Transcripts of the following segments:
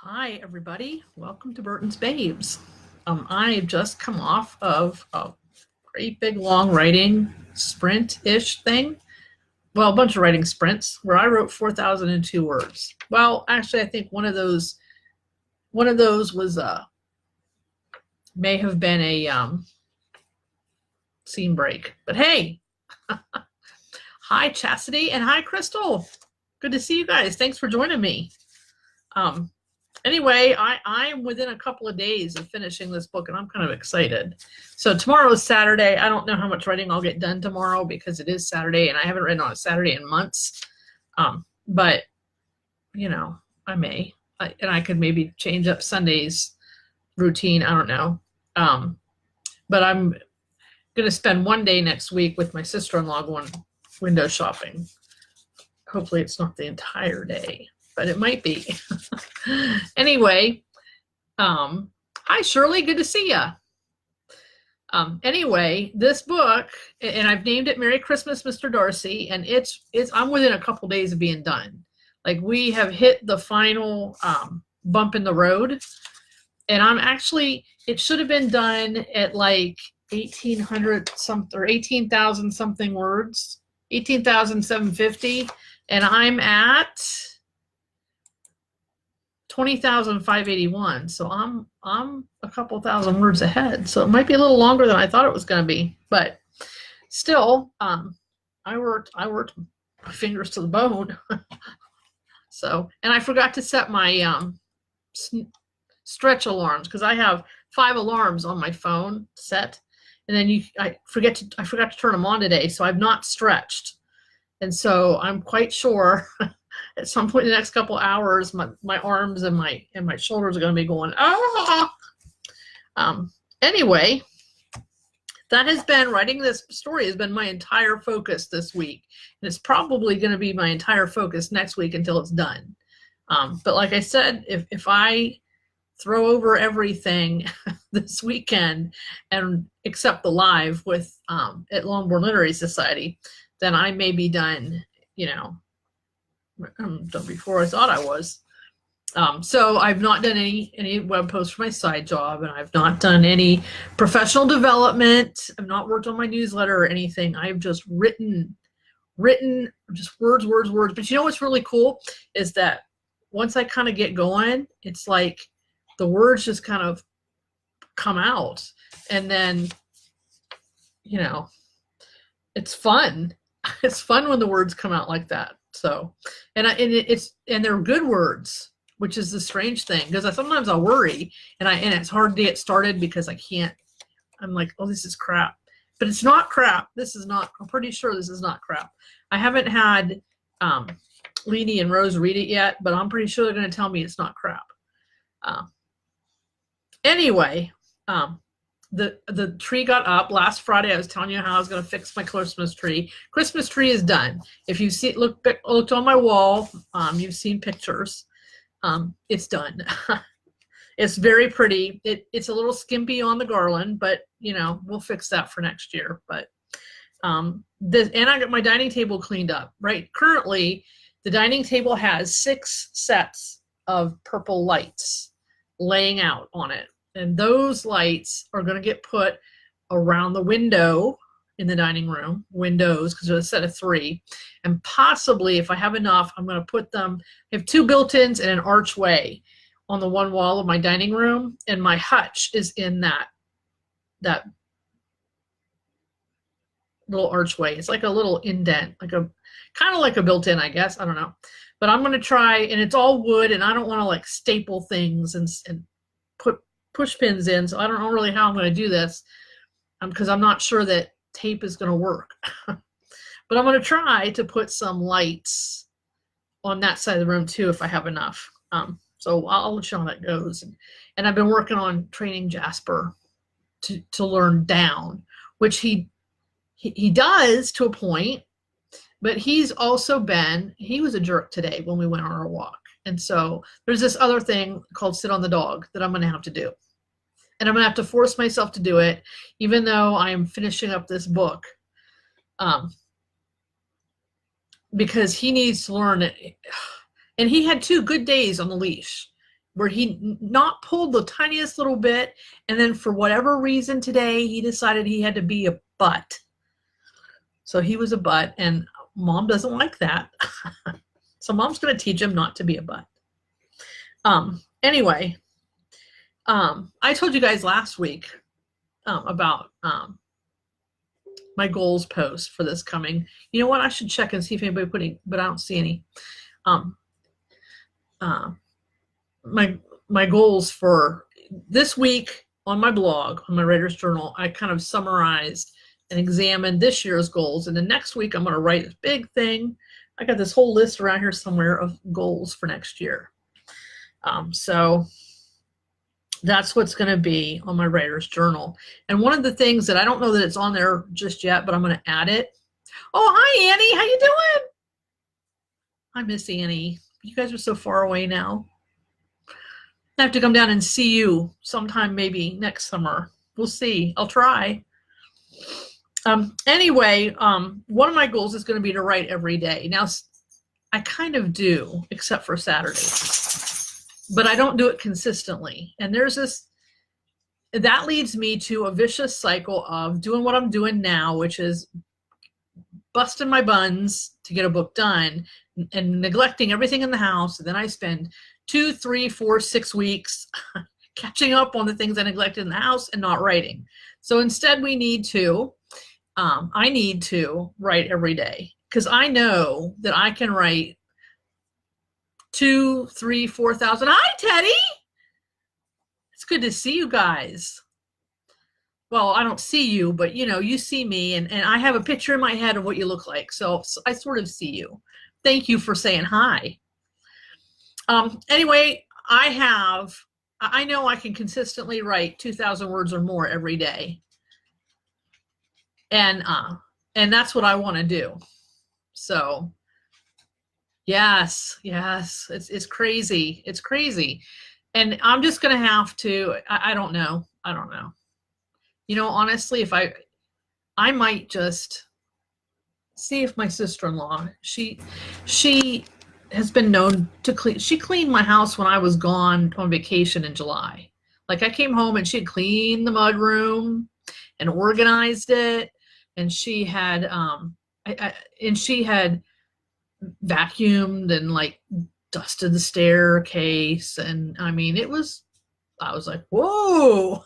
Hi, everybody. Welcome to Burton's Babes. I've just come off of a great big long writing sprint-ish thing. Well, a bunch of writing sprints where I wrote 4,002 words. Well, actually, I think one of those was may have been a scene break. But hey, hi Chastity and hi Crystal. Good to see you guys. Thanks for joining me. Anyway, I'm within a couple of days of finishing this book, and I'm kind of excited. So tomorrow is Saturday. I don't know how much writing I'll get done tomorrow because it is Saturday, and I haven't written on a Saturday in months. But, you know, I may. And I could maybe change up Sunday's routine. I don't know. But I'm going to spend one day next week with my sister-in-law going window shopping. Hopefully it's not the entire day, but it might be. Anyway, hi Shirley, good to see ya. Anyway, this book, and I've named it Merry Christmas, Mr. Darcy, and I'm within a couple days of being done. Like, we have hit the final bump in the road, and it should have been done at like 1,800 something or 18,000 something words, 18,750, and I'm at 20,581. So I'm a couple thousand words ahead. So it might be a little longer than I thought it was going to be, but still, I worked my fingers to the bone. So, and I forgot to set my stretch alarms because I have 5 alarms on my phone set, and then I forgot to turn them on today, so I've not stretched, and so I'm quite sure at some point in the next couple hours, my arms and my shoulders are going to be going, ah. Anyway, that has been, writing this story has been my entire focus this week. And it's probably going to be my entire focus next week until it's done. But like I said, if I throw over everything this weekend and accept the live with at Longbourn Literary Society, then I may be done, done before I thought I was. So I've not done any web posts for my side job, and I've not done any professional development. I've not worked on my newsletter or anything. I've just written just words. But you know what's really cool is that once I kind of get going, it's like the words just kind of come out, and then, it's fun. It's fun when the words come out like that. So, and they're good words, which is the strange thing, because sometimes I'll worry and it's hard to get started because I'm like, oh, this is crap. But it's not crap. I'm pretty sure this is not crap. I haven't had Leanie and Rose read it yet, but I'm pretty sure they're going to tell me it's not crap. Anyway, the tree got up last Friday. I was telling you how I was going to fix my Christmas tree. Christmas tree is done. If you looked on my wall, you've seen pictures. It's done. It's very pretty. It's a little skimpy on the garland, but we'll fix that for next year. But and I got my dining table cleaned up. Right, currently the dining table has 6 sets of purple lights laying out on it. And those lights are going to get put around the window in the dining room, windows, because there's a set of 3. And possibly, if I have enough, I'm going to put them, I have 2 built-ins and an archway on the one wall of my dining room. And my hutch is in that little archway. It's like a little indent, kind of like a built-in, I guess. I don't know. But I'm going to try, and it's all wood, and I don't want to like staple things and put push pins in, so I don't know really how I'm going to do this because I'm not sure that tape is going to work. But I'm going to try to put some lights on that side of the room too if I have enough. So I'll let you know how that goes. And I've been working on training Jasper to learn down, which he does to a point, but he's also he was a jerk today when we went on our walk. And so there's this other thing called sit on the dog that I'm going to have to do. And I'm going to have to force myself to do it, even though I am finishing up this book, because he needs to learn it. And he had 2 good days on the leash. where he not pulled the tiniest little bit, and then for whatever reason today he decided he had to be a butt. So he was a butt, and mom doesn't like that. So mom's going to teach him not to be a butt. Anyway, I told you guys last week about my goals post for this coming. You know what? I should check and see if anybody put any, but I don't see any. My goals for this week on my blog, on my Writer's Journal, I kind of summarized and examined this year's goals. And then next week, I'm going to write this big thing. I got this whole list around here somewhere of goals for next year. So that's what's going to be on my Writer's Journal. And one of the things that I don't know that it's on there just yet, but I'm going to add it. Oh, hi, Annie. How you doing? I miss Annie. You guys are so far away now. I have to come down and see you sometime, maybe next summer. We'll see. I'll try. Anyway, one of my goals is going to be to write every day. Now, I kind of do, except for Saturdays, but I don't do it consistently. And there's this, that leads me to a vicious cycle of doing what I'm doing now, which is busting my buns to get a book done and neglecting everything in the house. And then I spend 2, 3, 4, 6 weeks catching up on the things I neglected in the house and not writing. So instead I need to write every day, because I know that I can write 2, 3, 4,000. Hi, Teddy. It's good to see you guys. Well, I don't see you, but you know, you see me, and I have a picture in my head of what you look like. So I sort of see you. Thank you for saying hi. Anyway, I know I can consistently write 2,000 words or more every day. And that's what I want to do. So yes, it's crazy. It's crazy. And I'm just going to have to, I don't know. You know, honestly, if I might just see if my sister-in-law, she has been known to clean. She cleaned my house when I was gone on vacation in July. Like I came home and she had cleaned the mudroom and organized it. And she had, vacuumed and like dusted the staircase. And I mean, I was like, whoa.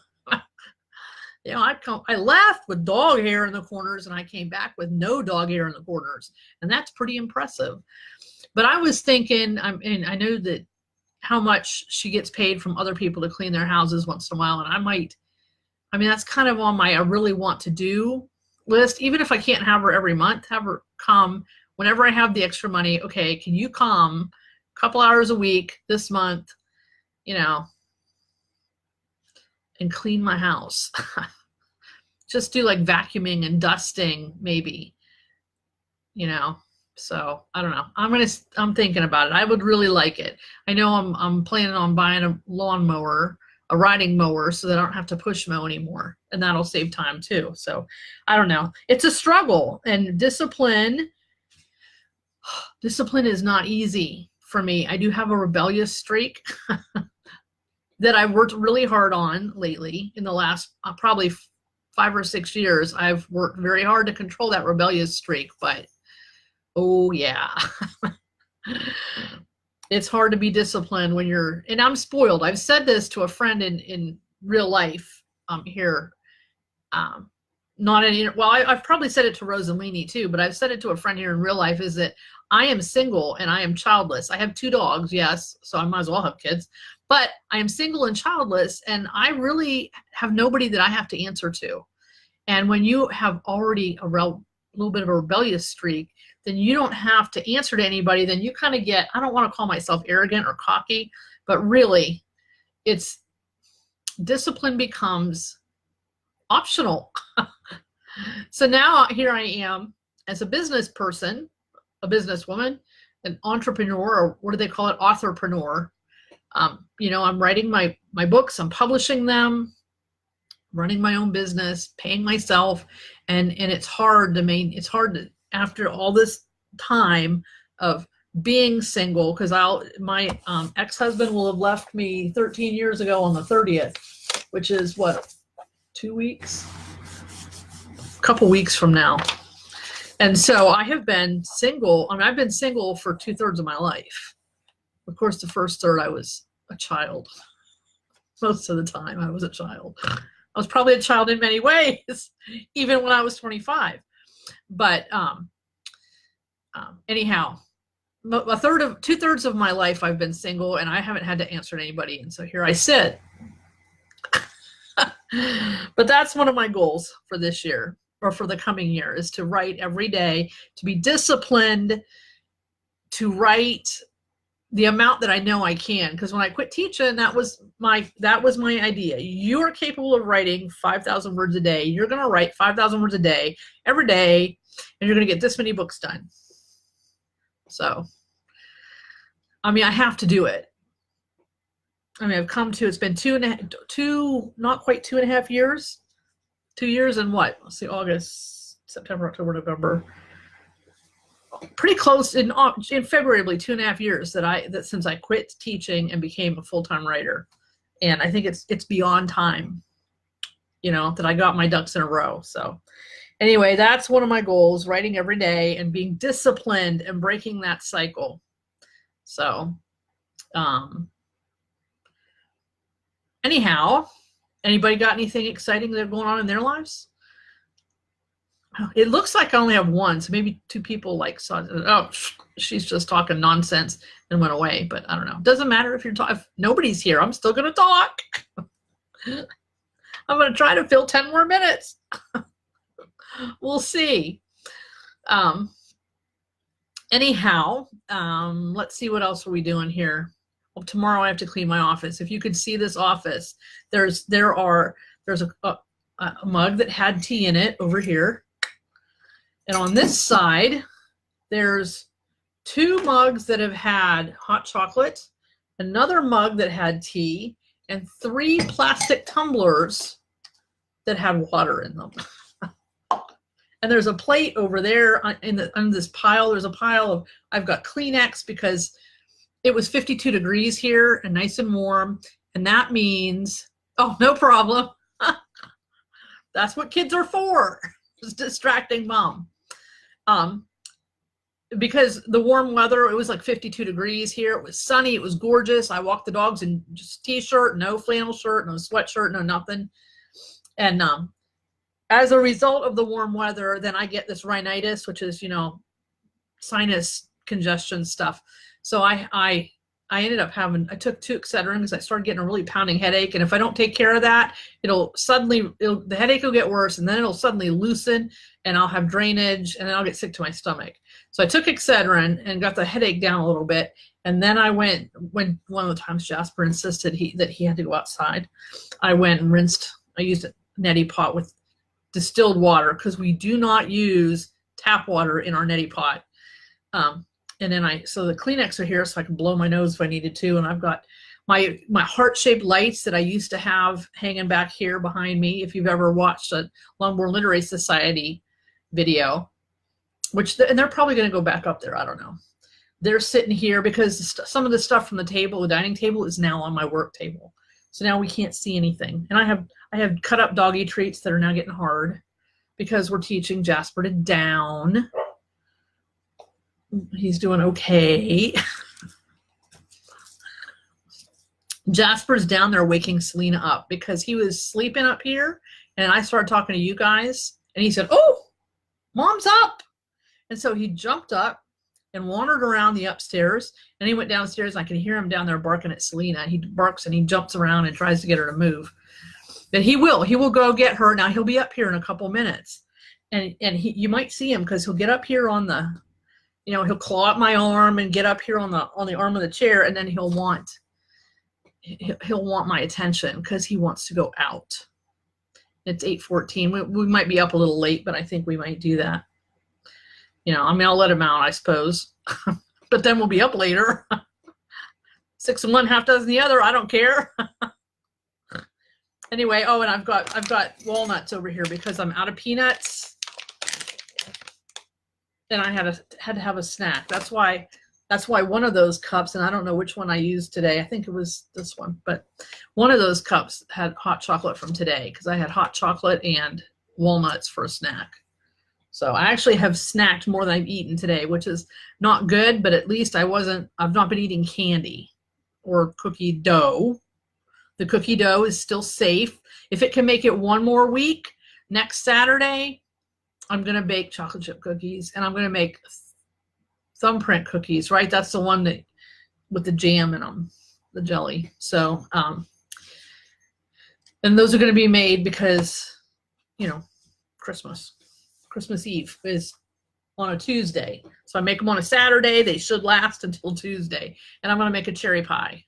You know, I left with dog hair in the corners and I came back with no dog hair in the corners. And that's pretty impressive. But I was thinking, and I know that how much she gets paid from other people to clean their houses once in a while. And that's kind of on my I really want to do list. Even if I can't have her every month, have her come whenever I have the extra money. Okay, can you come a couple hours a week this month, you know, and clean my house? Just do like vacuuming and dusting maybe, you know. So I don't know. I'm thinking about it. I would really like it. I know I'm planning on buying a lawnmower, a riding mower, so that I don't have to push mow anymore, and that'll save time too. So I don't know. It's a struggle, and discipline is not easy for me. I do have a rebellious streak that I've worked really hard on lately. In the last probably 5 or 6 years, I've worked very hard to control that rebellious streak, but oh yeah. It's hard to be disciplined when you're, and I'm spoiled. I've said this to a friend in real life here. Not in, well, I've probably said it to Rosalini too, but I've said it to a friend here in real life, is that I am single and I am childless. I have 2 dogs, yes, so I might as well have kids, but I am single and childless, and I really have nobody that I have to answer to. And when you have already a little bit of a rebellious streak, then you don't have to answer to anybody. Then you kind of get, I don't want to call myself arrogant or cocky, but really it's discipline becomes optional. So now here I am as a business person, a businesswoman, an entrepreneur, or what do they call it? Authorpreneur. You know, I'm writing my books, I'm publishing them, running my own business, paying myself. And it's hard to after all this time of being single, because my ex-husband will have left me 13 years ago on the 30th, which is what, 2 weeks, a couple weeks from now. And so I have been single. I mean, I've been single for 2/3 of my life. Of course, the first third I was a child. Most of the time I was a child. I was probably a child in many ways, even when I was 25. But anyhow, 2/3 of my life I've been single, and I haven't had to answer to anybody. And so here I sit. But that's one of my goals for this year, or for the coming year, is to write every day, to be disciplined, to write the amount that I know I can. Because when I quit teaching, that was my idea. You are capable of writing 5,000 words a day. You're going to write 5,000 words a day every day, and you're going to get this many books done. So, I mean, I have to do it. I mean, I've come to, it's been not quite 2.5 years. 2 years and what? Let's see, August, September, October, November. Pretty close in February, 2.5 years that since I quit teaching and became a full-time writer. And I think it's beyond time, that I got my ducks in a row. So anyway, that's one of my goals, writing every day and being disciplined and breaking that cycle. So, anyhow, anybody got anything exciting that's going on in their lives? It looks like I only have one, so maybe 2 people saw it. Oh, she's just talking nonsense and went away. But I don't know. Doesn't matter if if nobody's here. I'm still going to talk. I'm going to try to fill 10 more minutes. We'll see. Anyhow, let's see, what else are we doing here? Well, tomorrow I have to clean my office. If you could see this office, there's a mug that had tea in it over here. And on this side, there's 2 mugs that have had hot chocolate, another mug that had tea, and 3 plastic tumblers that had water in them. And there's a plate over there on this pile. There's a pile of, I've got Kleenex because it was 52 degrees here and nice and warm. And that means, oh, no problem. That's what kids are for, just distracting mom. Because the warm weather, it was 52 degrees here. It was sunny. It was gorgeous. I walked the dogs in just t-shirt, no flannel shirt, no sweatshirt, no nothing. And as a result of the warm weather, then I get this rhinitis, which is, sinus congestion stuff. So I ended up I took 2 Excedrin because I started getting a really pounding headache. And if I don't take care of that, the headache will get worse, and then it'll suddenly loosen, and I'll have drainage, and then I'll get sick to my stomach. So I took Excedrin and got the headache down a little bit. And then I went, when one of the times Jasper insisted that he had to go outside, I went and rinsed. I used a neti pot with distilled water because we do not use tap water in our neti pot. And then so the Kleenex are here so I can blow my nose if I needed to. And I've got my heart-shaped lights that I used to have hanging back here behind me. If you've ever watched a Longbourn Literary Society video, and they're probably going to go back up there. I don't know. They're sitting here because some of the stuff from the dining table is now on my work table. So now we can't see anything. And I have cut up doggy treats that are now getting hard because we're teaching Jasper to down. He's doing okay. Jasper's down there waking Selena up because he was sleeping up here, and I started talking to you guys, and he said, "Oh, Mom's up." And so he jumped up and wandered around the upstairs, and he went downstairs, and I can hear him down there barking at Selena. He barks and he jumps around and tries to get her to move. But he will go get her. Now he'll be up here in a couple minutes, and you might see him because he'll get up here on the, he'll claw at my arm and get up here on the arm of the chair, and then he'll want my attention because he wants to go out. It's 8:14. We might be up a little late, but I think we might do that. I'll let him out, I suppose. But then we'll be up later. 6 and 1, half dozen the other. I don't care. Anyway, and I've got walnuts over here because I'm out of peanuts. And I had to have a snack. That's why That's why one of those cups, and I don't know which one I used today. I think it was this one, but one of those cups had hot chocolate from today because I had hot chocolate and walnuts for a snack. So I actually have snacked more than I've eaten today, which is not good, but at least I've not been eating candy or cookie dough. The cookie dough is still safe. If it can make it one more week, next Saturday, I'm going to bake chocolate chip cookies, and I'm going to make thumbprint cookies, right? That's the one that with the jam in them, the jelly. So, and those are going to be made because, you know, Christmas Eve is on a Tuesday. So I make them on a Saturday. They should last until Tuesday. And I'm going to make a cherry pie.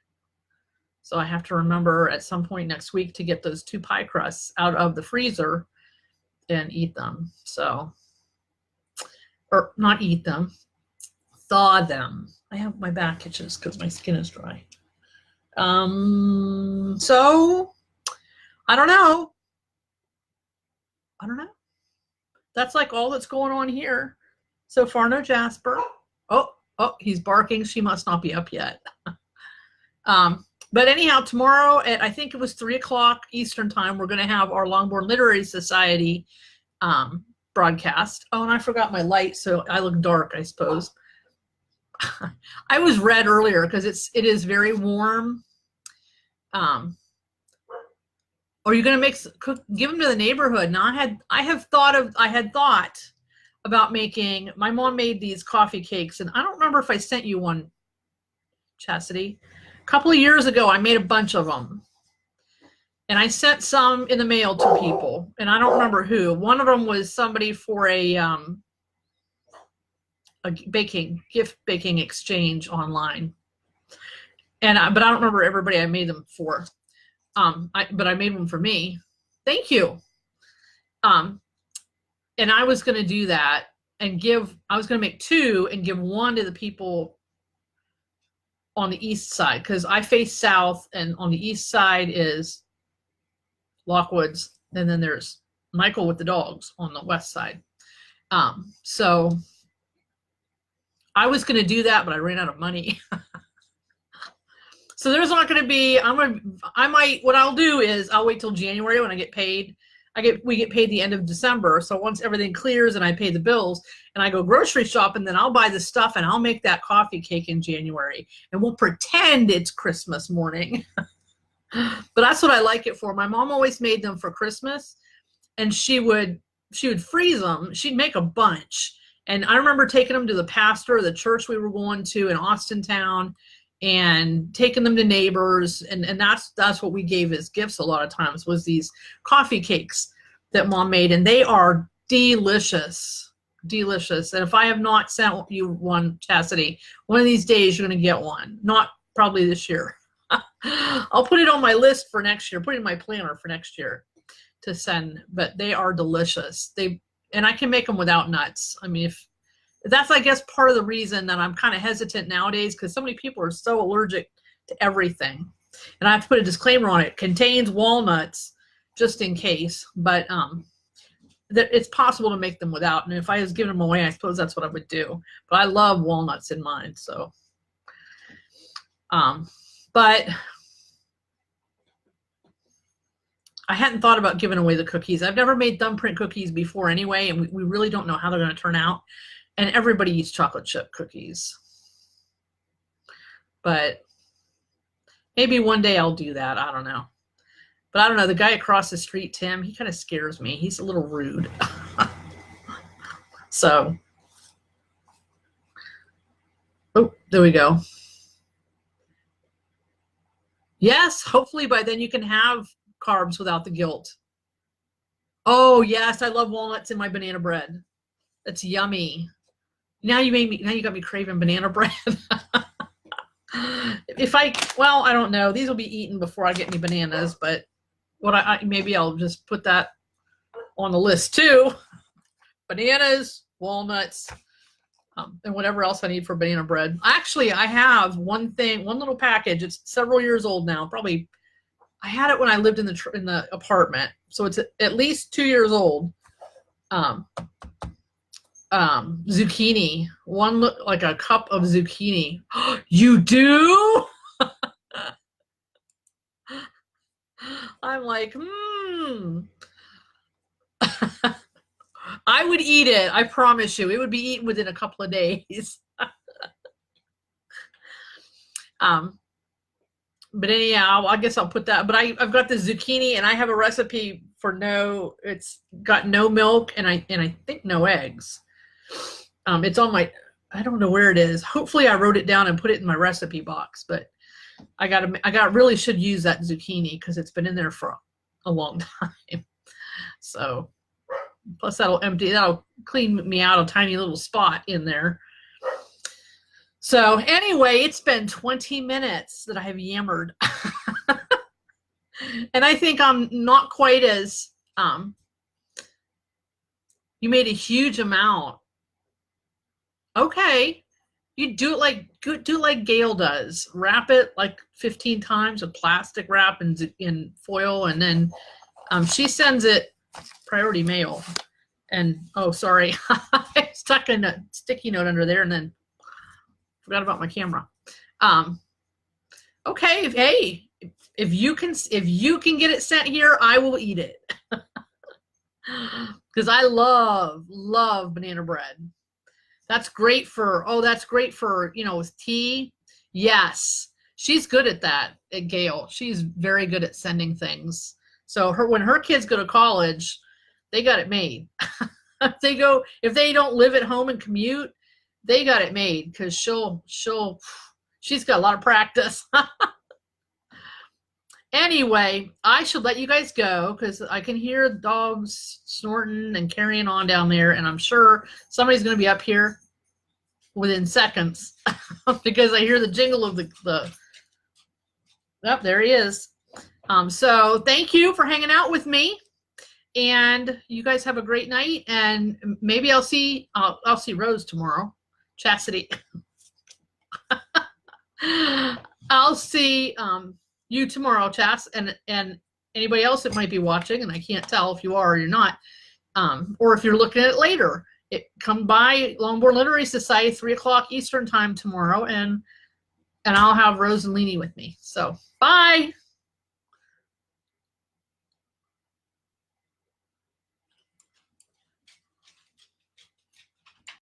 So I have to remember at some point next week to get those 2 pie crusts out of the freezer and eat them. So, or not eat them, thaw them. I have my back itches because my skin is dry. So I don't know. That's like all that's going on here. So far, no Jasper. Oh, he's barking. She must not be up yet. But anyhow, tomorrow at, I think it was 3 o'clock Eastern time, we're going to have our Longbourn Literary Society broadcast. Oh, and I forgot my light, so I look dark, I suppose. I was red earlier because it is very warm. Are you going to give them to the neighborhood? Now I had thought about making, my mom made these coffee cakes, and I don't remember if I sent you one, Chastity. A couple of years ago, I made a bunch of them, and I sent some in the mail to people, and I don't remember who. One of them was somebody for a gift baking exchange online, but I don't remember everybody I made them for. But I made one for me. Thank you. And I was going to do that and I was going to make 2 and give 1 to the people on the east side, because I face south, and on the east side is Lockwoods, and then there's Michael with the dogs on the west side. So I was going to do that, but I ran out of money. So there's not going to be, what I'll do is I'll wait till January when I get paid. We get paid the end of December. So once everything clears and I pay the bills and I go grocery shopping, then I'll buy the stuff and I'll make that coffee cake in January, and we'll pretend it's Christmas morning. But that's what I like it for. My mom always made them for Christmas, and she would freeze them. She'd make a bunch. And I remember taking them to the pastor of the church we were going to in Austintown, and taking them to neighbors, and that's what we gave as gifts a lot of times, was these coffee cakes that Mom made, and they are delicious. And if I have not sent you one, Chastity, one of these days you're going to get one. Not probably this year. I'll put it on my list for next year, put it in my planner for next year to send, but they are delicious. And I can make them without nuts. I mean, that's, I guess, part of the reason that I'm kind of hesitant nowadays, because so many people are so allergic to everything. And I have to put a disclaimer on it. Contains walnuts, just in case. But it's possible to make them without. And if I was giving them away, I suppose that's what I would do. But I love walnuts in mine. So, but I hadn't thought about giving away the cookies. I've never made thumbprint cookies before anyway, and we really don't know how they're going to turn out. And everybody eats chocolate chip cookies. But maybe one day I'll do that. I don't know. But I don't know. The guy across the street, Tim, he kind of scares me. He's a little rude. So, oh, there we go. Yes, hopefully by then you can have carbs without the guilt. Oh, yes, I love walnuts in my banana bread. That's yummy. Now you got me craving banana bread. Well, I don't know. These will be eaten before I get any bananas, but maybe I'll just put that on the list too. Bananas, walnuts, and whatever else I need for banana bread. Actually, I have one little package. It's several years old now. Probably, I had it when I lived in the apartment, so it's at least 2 years old. zucchini. One look like a cup of zucchini. You do? I'm like, I would eat it. I promise you. It would be eaten within a couple of days. But anyhow, I guess I'll put that. But I've got the zucchini, and I have a recipe for it's got no milk, and I think no eggs. It's on my, I don't know where it is. Hopefully I wrote it down and put it in my recipe box, but I really should use that zucchini because it's been in there for a long time. So plus that'll clean me out a tiny little spot in there. So anyway, it's been 20 minutes that I have yammered. And I think I'm not quite as, you made a huge amount. Okay. You do it like Gail does. Wrap it like 15 times with plastic wrap and in foil, and then she sends it priority mail. And oh, sorry, I stuck a sticky note under there, and then forgot about my camera. Okay, hey, if you can get it sent here, I will eat it because I love banana bread. That's great for, with tea. Yes, she's good at that, at Gail. She's very good at sending things. So when her kids go to college, they got it made. If they don't live at home and commute, they got it made because she's got a lot of practice. Anyway, I should let you guys go because I can hear dogs snorting and carrying on down there, and I'm sure somebody's going to be up here within seconds because I hear the jingle of the there he is. So thank you for hanging out with me, and you guys have a great night, and maybe I'll see Rose tomorrow. Chastity. I'll see you tomorrow, Chas, and anybody else that might be watching, and I can't tell if you are or you're not, or if you're looking at it later. Come by Longbourn Literary Society 3 o'clock Eastern time tomorrow, and I'll have Rose and Leanie with me. So bye.